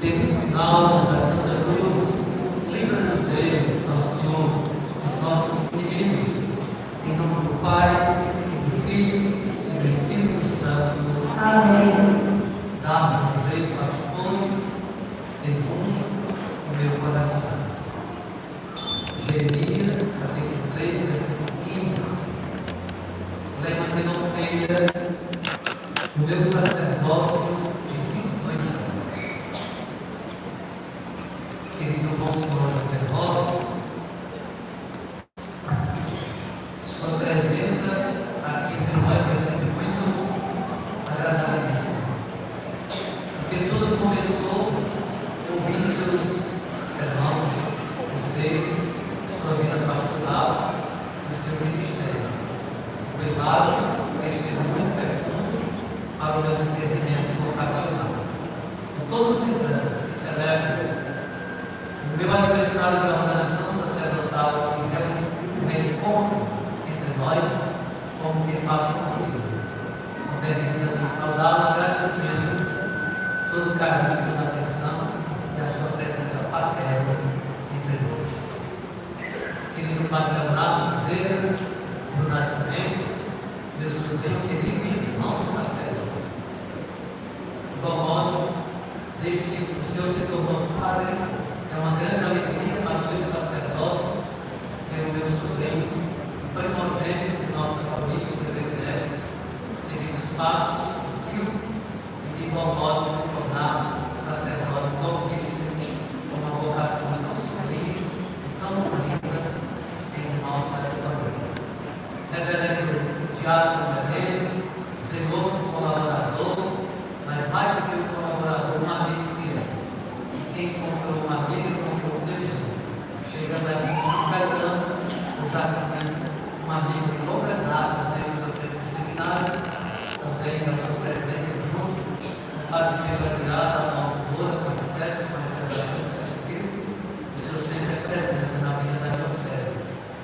pelo sinal da Santa Cruz, livra-nos Deus, nosso Senhor, os nossos inimigos, em nome do Pai, do Filho e do Espírito Santo. Amém. Dá-nos aí as pães, segundo o meu coração. Jeremias, capítulo 3, versículo 15. Lembra que não tenha o meu sacerdócio de 22 anos. Querido bom Senhor José Roque, sua presença aqui entre nós é sempre muito agradabilíssima. Porque tudo começou ouvindo seus sermões, conselhos, sua vida pastoral e seu ministério. Foi base para muito fecundo para o meu discernimento vocacional. Em todos os anos que celebro o meu aniversário de ordenação sacerdotal e o reencontro entre nós, como que passa um filho, permita-me saudá-lo, agradecendo todo o carinho, toda a atenção e a sua presença paterna entre nós. Querido Padre Leonardo Bezerra, do Nascimento, meu sobrinho querido e irmão do sacerdócio. De igual modo, desde que o Senhor se tornou padre, é uma grande alegria para o seu sacerdócio, pelo meu sobrinho, o primogênito de nossa família, o privilégio, seguir os passos do Rio e de igual modo se tornar sacerdote novíssimo, com uma vocação tão sublime e tão bonita em nossa família. Reverendo Diácono Guerreiro, zeloso colaborador, mas mais do que um colaborador, um amigo fiel. E quem encontrou um amigo, encontrou um tesouro. Chegando aqui em São Caetano, eu já tinha um amigo de longas datas dentro do tempo de seminário, também da sua presença junto, um padre aliado a uma autora, com excetos, com a celebração do seu filho, o Senhor sempre é presença na vida da diocese.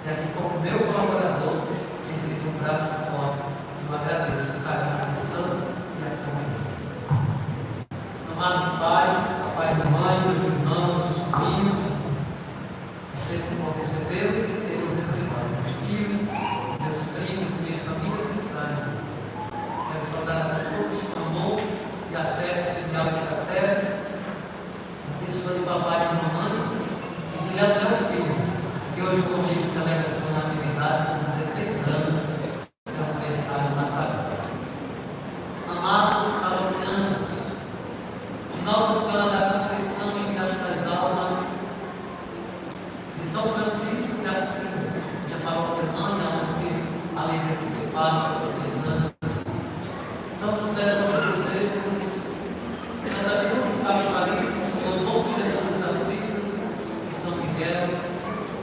E aqui, como meu colaborador, tem sido um braço forte, e eu agradeço o carinho, a atenção e a comunhão. Amados pais, papai e mamãe, meus irmãos, meus sobrinhos, que sempre vão recebê-los e tê-los entre nós, meus tios, meus primos, minha família de sangue. Quero saudar a todos com amor e afeto filial e fraterno, a pessoa de papai e mamãe, e de Leandro Filho, que hoje comigo celebra sua natividade, são 16 anos, seu aniversário natalício. Amados paroquianos, de Nossa Senhora da Conceição e Viagem das Almas, de São Francisco de Assis, minha paróquia mãe, onde a alegria de ser padre há 6 anos, São José dos Bezerros, Santa Cruz do Capitalismo, Senhor Bom Jesus dos Amigos e São Miguel,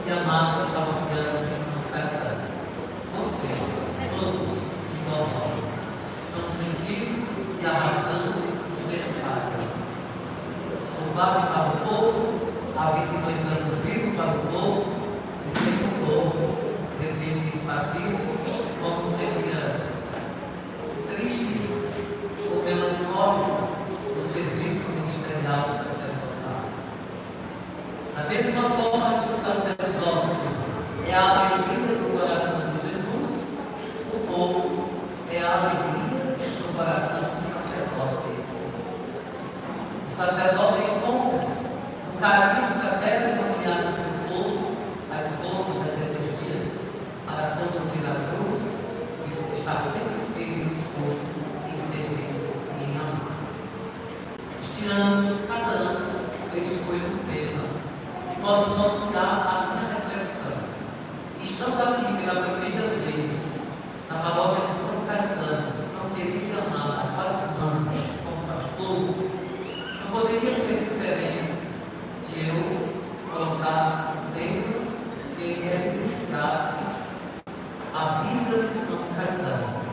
e amados paroquianos de São Caetano. Vocês, todos de igual modo, são o sentido e a razão do ser padre. Sou padre para o povo, há 22 anos vivo para o povo, e sempre o povo, repito e enfatizo, como seria triste ou melancólico o serviço ministerial sacerdotal. Da mesma forma que o sacerdócio é a alegria do coração de Jesus, o povo é a alegria do coração do sacerdote. O sacerdote encontra o carinho fraterno e familiar do seu povo, as forças das energias, para conduzir a cruz e estar sempre firme e disposto em servir e em amar. Destinando cada ano, eu escolho um tema que possa nortear a minha reflexão. Estando aqui pela primeira vez na paróquia de São Caetano, tão querida e amada, há quase um ano, como pastor, não poderia ser diferente de eu colocar um tema que evidenciasse a vida de São Caetano.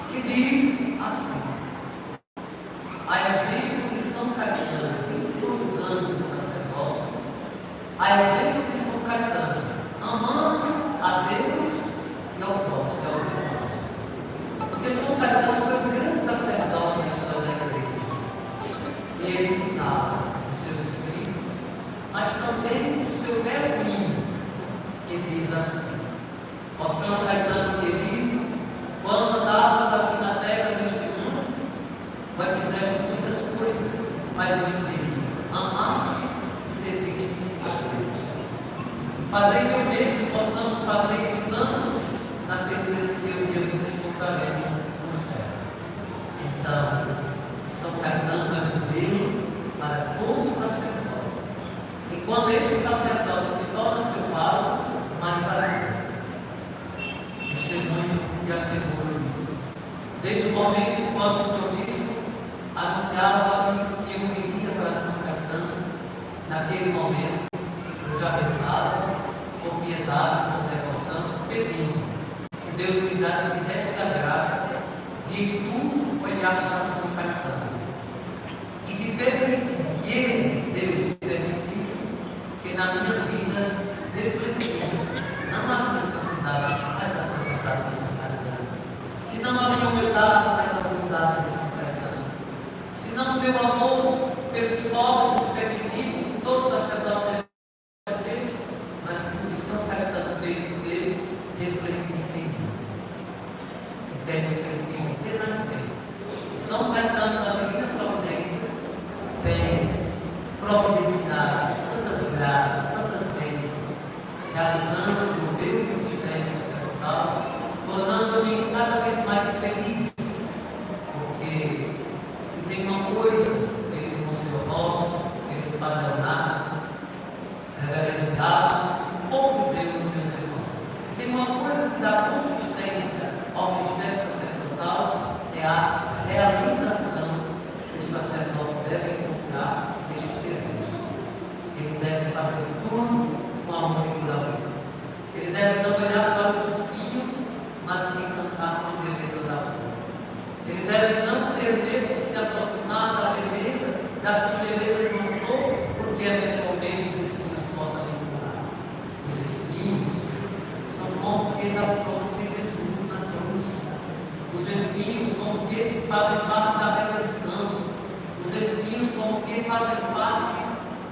Que diz assim: a exemplo de São Caetano, 22 anos de sacerdócio, a exemplo de São Caetano, amando a Deus e ao Teodócio, aos irmãos. Porque São Caetano foi um grande sacerdote na história da igreja. Ele ensinava os seus escritos, mas também o seu belo hino, que diz assim: ó São Caetano querido, quando andavas aqui na terra deste mundo, vós fizestes muitas coisas, mas um deles, amastes e servistes a Deus. Fazei que eu mesmo possamos fazer tantos, na certeza de que um dia nos encontraremos no céu. Então, São Caetano é modelo para todo sacerdote. E quando este sacerdote se torna seu pároco, mais ainda, testemunho e asseguro isso. Desde o momento quando o Senhor Bispo anunciava que eu iria para São Caetano, naquele momento eu já rezava com piedade, com devoção, pedindo que Deus me desse a graça de tudo olhar para São Caetano e de permitir que Ele, Deus, permitisse que na minha vida refletisse não a minha santidade, mas a santidade de São Caetano. Se não a minha humildade, mas a humildade de São Caetano. Se não o meu amor pelos pobres, os pequeninos, que todos os sacerdotes devem ter, mas que o que São Caetano fez dele refletisse em mim. E tenho sentido que mais tem. São Caetano da Divina Providência tem providenciado tantas graças, tantas bênçãos, realizando o meu ministério sacerdotal, tornando-me cada vez mais feliz, porque se tem uma coisa, ele do Senhor Paulo, ele do Padre Leonardo, Reverendo Galo, o povo de Deus, meus irmãos, se tem uma coisa que dá consistência ao ministério sacerdotal, é a realização que o sacerdote deve encontrar neste serviço. Ele deve fazer tudo com amor e por amor. Ele deve não olhar para os espinhos, mas se encantar com a beleza da flor. Ele deve não ter medo de se aproximar da beleza, da singeleza de uma flor, porque eventualmente os espinhos possam vincular. Os espinhos são como o que da flor de Jesus na cruz. Os espinhos como que fazem parte da redenção. Os espinhos como que fazem parte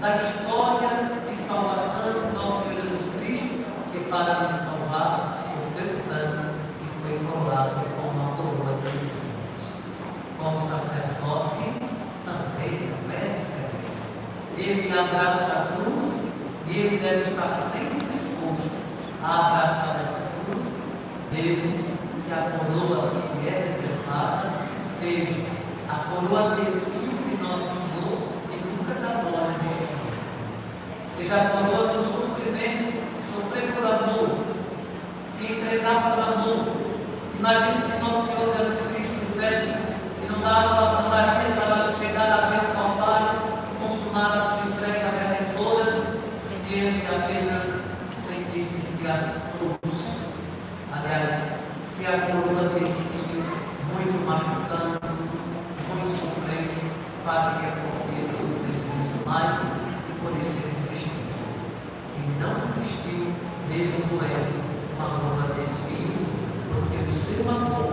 da história de salvação do nosso Senhor Jesus Cristo, que para nos salvar sofreu tanto e foi coroado com uma coroa de espinhos. Como sacerdote, também não é diferente. Ele abraça a cruz e ele deve estar sempre disposto a abraçar essa cruz, mesmo que a coroa que lhe é reservada seja a coroa de espinhos de nosso Senhor e nunca da glória deste mundo. Seja a coroa do sofrimento, sofrer por amor, se entregar por amor. Imagine se nosso Senhor Jesus Cristo dissesse que não daria para chegar a ver o Calvário e consumar a sua entrega redentora, se ele apenas sentisse que a cruz, aliás, que a coroa de espinhos, muito machucante, muito sofrente, faria com que ele sofresse muito mais e por isso ele desistisse. Ele não desistiu, mesmo doendo uma coroa de espinhos, porque o seu amor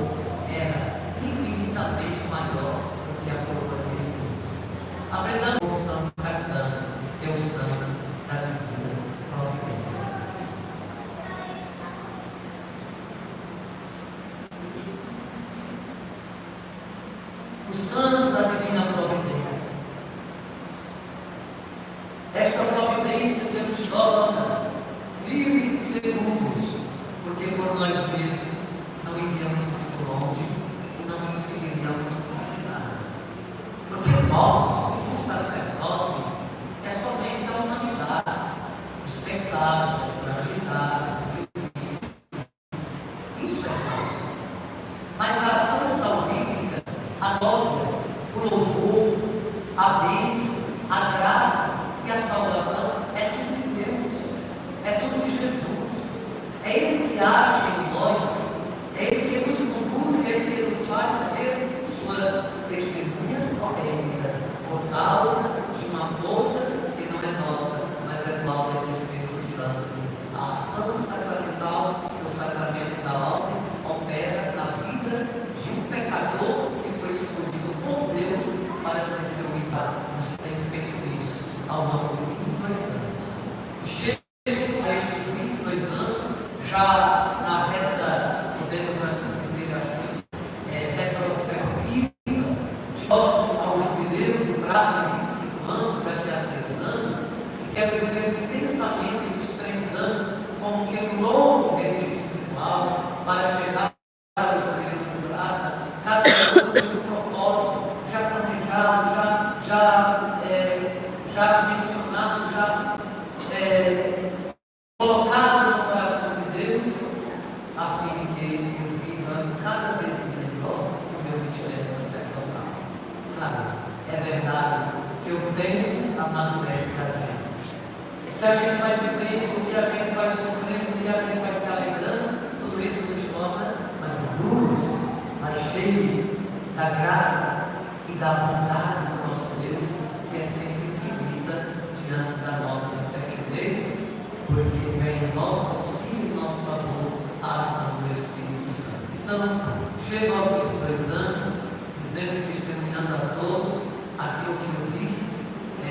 era infinitamente maior do que a coroa de espinhos. Aprendamos com São Caetano, que é o santo da Divina Providência. O santo da Divina Providência. Esta providência que nos torna livres e seguros, porque por nós mesmos não iríamos muito longe e não conseguiríamos confiar. Porque nós, o sacerdote, é somente a humanidade, os pecados, as fragilidades, os limites. Isso é nosso. Mas a ação salvífica, a glória, o louvor, a bênção, a graça e a salvação é tudo de Deus, é tudo de Jesus. É Ele que age em nós, é Ele que nos conduz, é Ele que nos faz ser suas testemunhas autênticas, por causa de uma força que não é nossa, mas é do alto do Espírito Santo. A ação sacramental, que é o sacramento da alma, também o que a gente vai sofrendo, o que a gente vai se alegrando, tudo isso nos torna mais maduros, mais cheios da graça e da bondade do nosso Deus, que é sempre infinita diante da nossa pequenez, porque vem o nosso auxílio e o nosso favor a ação do Espírito Santo. Então, chega aos 22 anos, dizendo que testemunhando a todos aquilo que eu disse,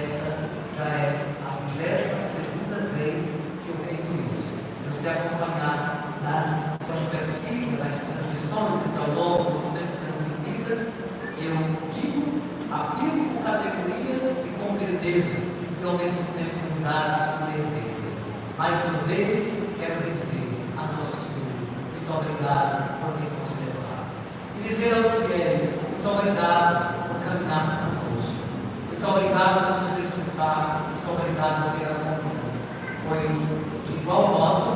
essa já é a 22ª vez que eu repito isso. Se você acompanhar nas perspectivas, nas transmissões que ao longo são sempre transmitidas, eu digo, afirmo com categoria e com firmeza, e ao mesmo tempo com humildade e leveza. Mais uma vez, quero dizer a Nosso Senhor, muito obrigado por me conservar. E dizer aos fiéis, muito obrigado por caminhar conosco. Muito obrigado por nos escutar. Muito obrigado pela comunhão. Pois, de igual modo,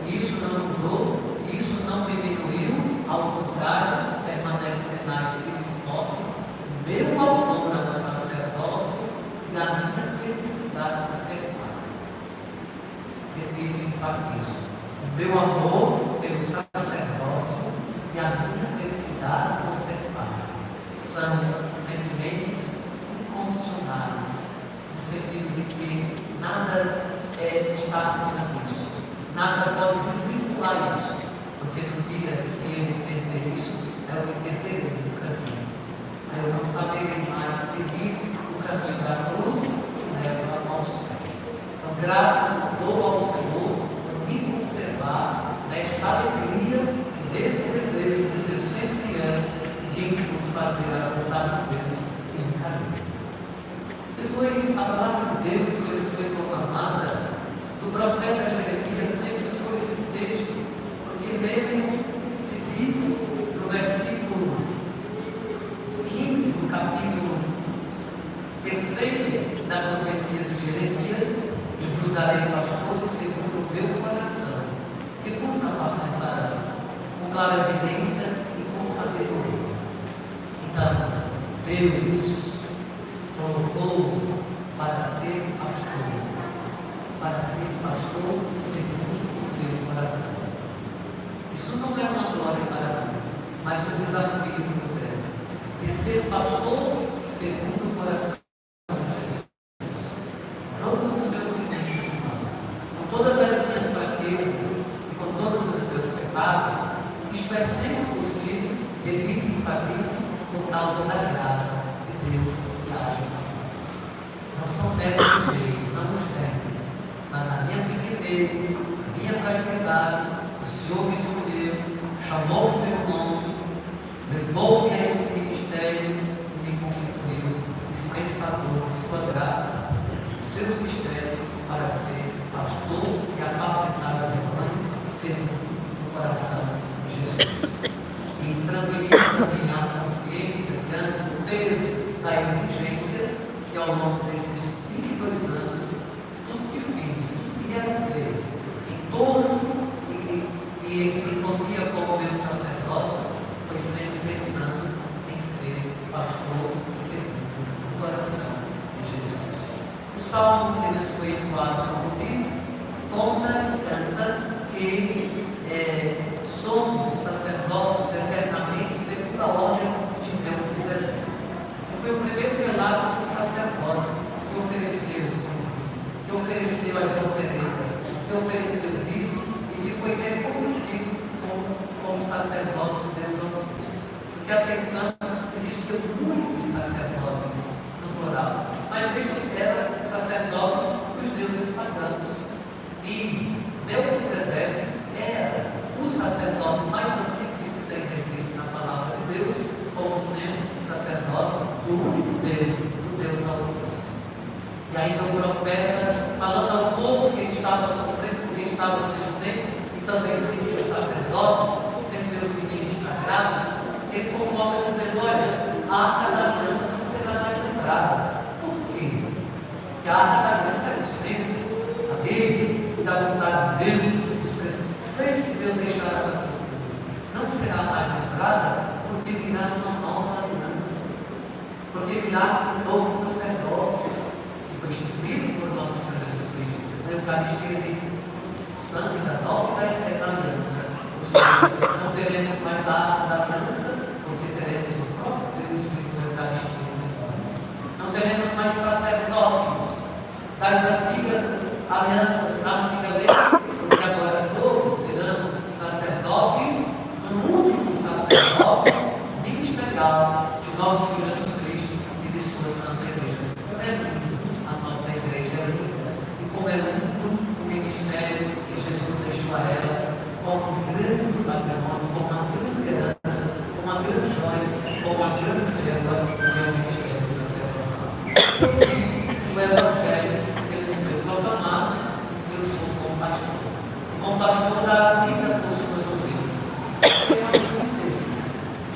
isso não mudou, isso não diminuiu, ao contrário, permanece tenaz e forte, meu amor ao sacerdócio e a minha felicidade por ser pai. Repito e enfatizo: o meu amor pelo sacerdócio e a minha felicidade por ser pai são sentimentos incondicionais, no sentido de que nada está acima disso, nada pode desvincular isso, porque no dia que eu perder isso, eu me perderei no caminho. Eu não saberei mais seguir o caminho da cruz que leva ao céu. Então, graças dou ao Senhor por me conservar nesta alegria e nesse desejo de ser sempre digno de fazer a vontade de Deus em um caminho. Depois, a palavra de Deus que lhes foi proclamada do profeta Jeremias sempre foi esse texto, porque nele se diz, no versículo 15 do capítulo 3 da profecia de Jeremias: eu vos darei pastores segundo o meu coração, que vos apacentarão com clara evidência e com sabedoria. Então, Deus colocou para ser pastor segundo o seu coração. Isso não é uma glória para mim, mas um desafio que eu tenho de ser pastor segundo o coração de Jesus. Todos os meus pequenos irmãos, com todas as minhas fraquezas e com todos os meus pecados, isto é sempre possível, repito e enfatizo, por causa da graça de Deus que age em nós. Não são méritos meus, não os tenho, mas na minha pequenez, na minha fragilidade, o Senhor me escolheu, chamou o meu nome, levou-me a esse ministério e me constituiu dispensador de sua graça, dos seus mistérios, para ser pastor e apacentar a rebanho segundo o coração de Jesus. E tranquiliza a minha consciência diante do peso da exigência que ao longo desses 22 anos, tudo que fiz, tudo que realizei, em todo e em sintonia com o meu sacerdócio, foi sempre pensando em ser pastor segundo o coração de Jesus. O salmo que nos foi entoado comigo conta e canta que somos sacerdotes eternamente segundo a ordem de Melquisedeque. Foi o primeiro relato do sacerdote que ofereceu as oferendas, que ofereceu o dízimo e que foi reconhecido como sacerdote de Deus Altíssimo. Porque até então existiam muitos sacerdotes no plural, mas estes eram sacerdotes dos deuses pagãos. E Melquisedeque era o sacerdote mais antigo que se tem registro na palavra de Deus, como sendo sacerdote do único Deus, do Deus Altíssimo. E ainda o profeta, falando ao povo que estava sofrendo, porque estava sem tempo, e também sem seus sacerdotes, sem seus ministros sagrados, ele convoca dizendo: olha, a arca da aliança não será mais lembrada. Por quê? Porque a arca da aliança é o centro da lei e da vontade de Deus, dos preceitos que Deus deixará para si. Não será mais lembrada, porque virá uma nova aliança, porque virá um novo sacerdócio, que foi instituído por nosso Senhor Jesus Cristo, Eucaristia diz o sangue da nova e da eterna aliança. Ou seja, não teremos mais a arca da aliança, porque teremos o próprio Deus vivo na Eucaristia com nós. Não teremos mais sacerdotes das antigas alianças, da antiga lei, porque agora todos serão sacerdotes no único sacerdócio ministerial de nosso Senhor Jesus Cristo e de sua Santa Igreja. Como é lindo a nossa igreja, é linda. E como é lindo o ministério que Jesus deixou a ela, como um grande patrimônio, como uma grande herança, como uma grande joia, como uma grande pérola que é o ministério sacerdotal. O Evangelho que ele nos veio proclamar, eu sou como pastor. Como pastor da vida por suas ovelhas. É uma síntese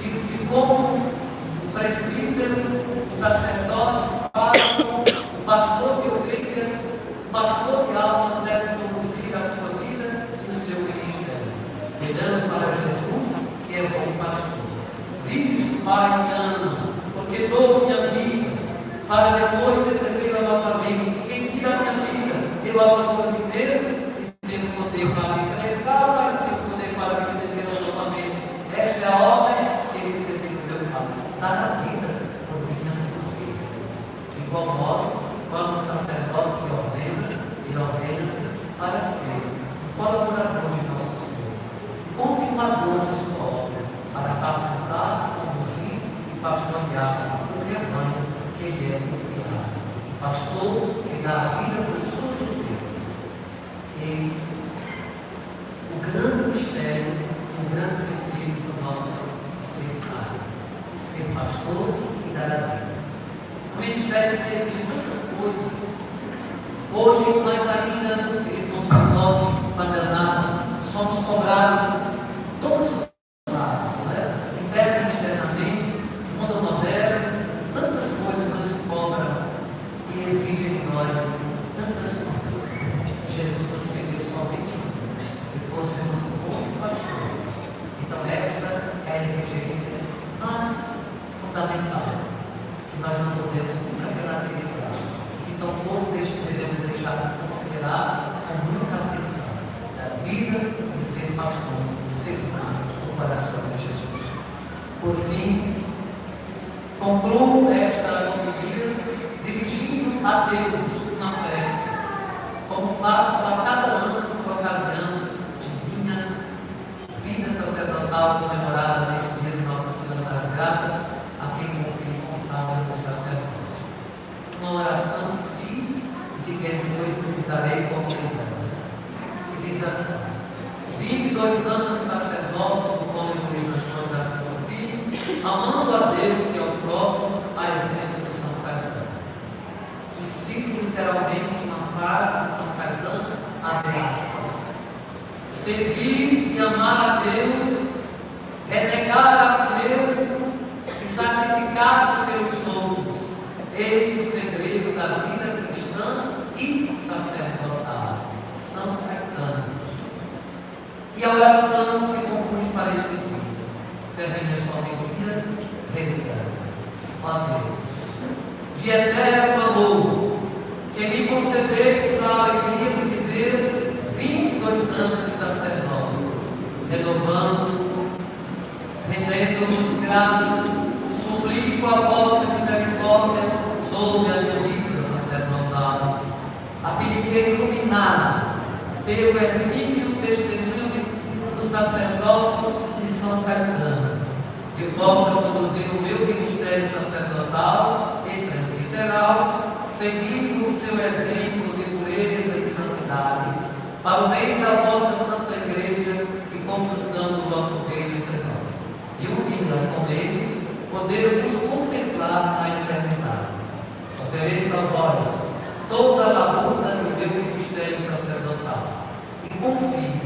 de como o presbítero, o sacerdote, o pastor de ovelhas, o pastor de almas deve conduzir a sua vida e o seu ministério, olhando para Jesus, que é o bom pastor. Diz, Pai, me ama, porque dou minha vida, para depois recebê-la novamente. Quem tira a minha vida, eu a dou por mim mesmo, e tenho poder para entregá-la, e tenho poder para recebê-la novamente. Esta é a ordem que recebi do meu Pai, dar a vida por minhas ovelhas. De igual modo, quando o sacerdote se ordena, ele ordena-se para ser um colaborador de nosso Senhor, um continuador de sua obra, para apacentar, conduzir e pastorear o rebanho que ele é confiado. Pastor que dá a vida por suas ovelhas. Eis o grande mistério, o grande sentido do nosso ser pai. Ser pastor e dar a vida. O ministério se exige de tantas coisas. Hoje nós ainda, no sacerdote paternal, somos cobrados todos os atos, né? Interna e externamente, no mundo moderno, tantas coisas nos cobram e exigem de nós tantas coisas. Jesus nos pediu somente que fôssemos bons pastores. Então esta é a exigência mais fundamental, que nós não podemos nunca relativizar, e que tampouco devemos deixar de considerar com muita atenção a vida de ser pastor, segurar o coração de Jesus. Por fim, concluo esta homilia dirigindo a Deus uma prece, como faço a cada ano por ocasião de minha vida sacerdotal comemorada neste dia de Nossa Senhora das Graças, a quem confio consagra o sacerdócio. Uma oração que fiz e que depois lhes darei como lembrança, que diz assim: 22 anos de sacerdócio do Cônego Luiz Antônio da Silva Filho, amando a Deus e ao próximo, a exemplo de São Caetano. E cito literalmente uma frase de São Caetano, abre aspas: servir e amar a Deus, renegar a si mesmo e sacrificar-se pelos outros, eis o segredo da vida cristã e sacerdotal. São Caetano. E a oração que compus para este dia, termina esta homilia, rezando: ó Deus, de eterno amor, que me concedestes a alegria de viver 22 anos de sacerdócio, renovando, rendendo-vos graças, suplico a vossa misericórdia sobre a minha vida sacerdotal, a fim de que, iluminado pelo exímio testemunho do sacerdócio de São Caetano, eu possa conduzir o meu ministério sacerdotal e presbiteral, seguindo o seu exemplo de pureza e santidade, para o meio da vossa Santa Igreja e construção do vosso reino entre nós. E um dia, com ele, poder nos contemplar na eternidade. Ofereço a vós toda a labuta do meu ministério sacerdotal e confio